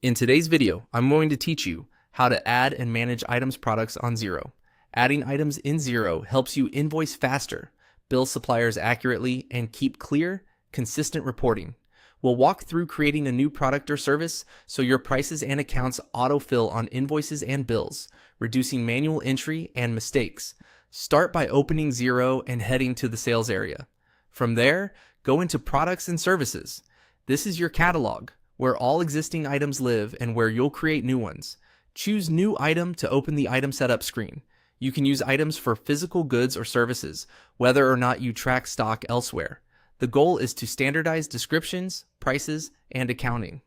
In today's video, I'm going to teach you how to add and manage items products on Xero. Adding items in Xero helps you invoice faster, bill suppliers accurately, and keep clear, consistent reporting. We'll walk through creating a new product or service so your prices and accounts autofill on invoices and bills, reducing manual entry and mistakes. Start by opening Xero and heading to the sales area. From there, go into products and services. This is your catalog, where all existing items live and where you'll create new ones. Choose New Item to open the item setup screen. You can use items for physical goods or services, whether or not you track stock elsewhere. The goal is to standardize descriptions, prices, and accounting.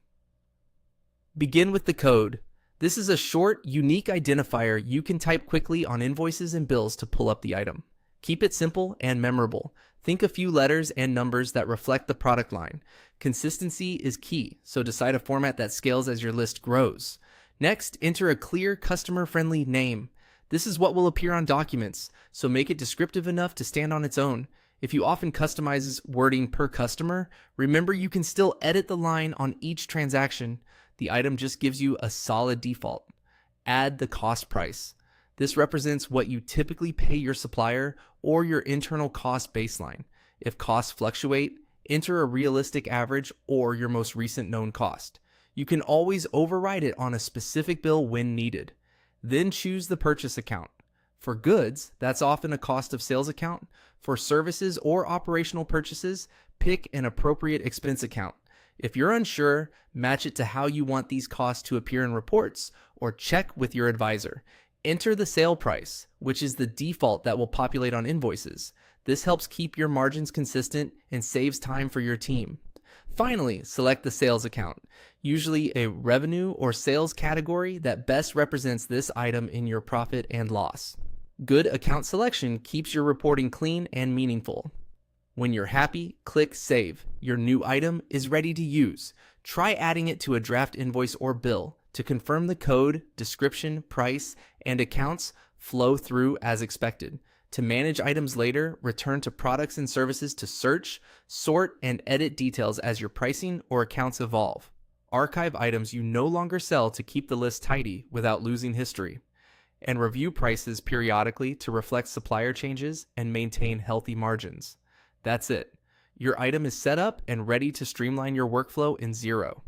Begin with the code. This is a short, unique identifier you can type quickly on invoices and bills to pull up the item. Keep it simple and memorable. Think a few letters and numbers that reflect the product line. Consistency is key, so decide a format that scales as your list grows. Next, enter a clear, customer-friendly name. This is what will appear on documents, so make it descriptive enough to stand on its own. If you often customize wording per customer, remember you can still edit the line on each transaction. The item just gives you a solid default. Add the cost price. This represents what you typically pay your supplier or your internal cost baseline. If costs fluctuate, enter a realistic average or your most recent known cost. You can always override it on a specific bill when needed. Then choose the purchase account. For goods, that's often a cost of sales account. For services or operational purchases, pick an appropriate expense account. If you're unsure, match it to how you want these costs to appear in reports or check with your advisor. Enter the sale price, which is the default that will populate on invoices. This helps keep your margins consistent and saves time for your team. Finally, select the sales account, usually a revenue or sales category that best represents this item in your profit and loss. Good account selection keeps your reporting clean and meaningful. When you're happy, click Save. Your new item is ready to use. Try adding it to a draft invoice or bill to confirm the code, description, price, and accounts flow through as expected. To manage items later, return to products and services to search, sort, and edit details as your pricing or accounts evolve. Archive items you no longer sell to keep the list tidy without losing history. And review prices periodically to reflect supplier changes and maintain healthy margins. That's it. Your item is set up and ready to streamline your workflow in Xero.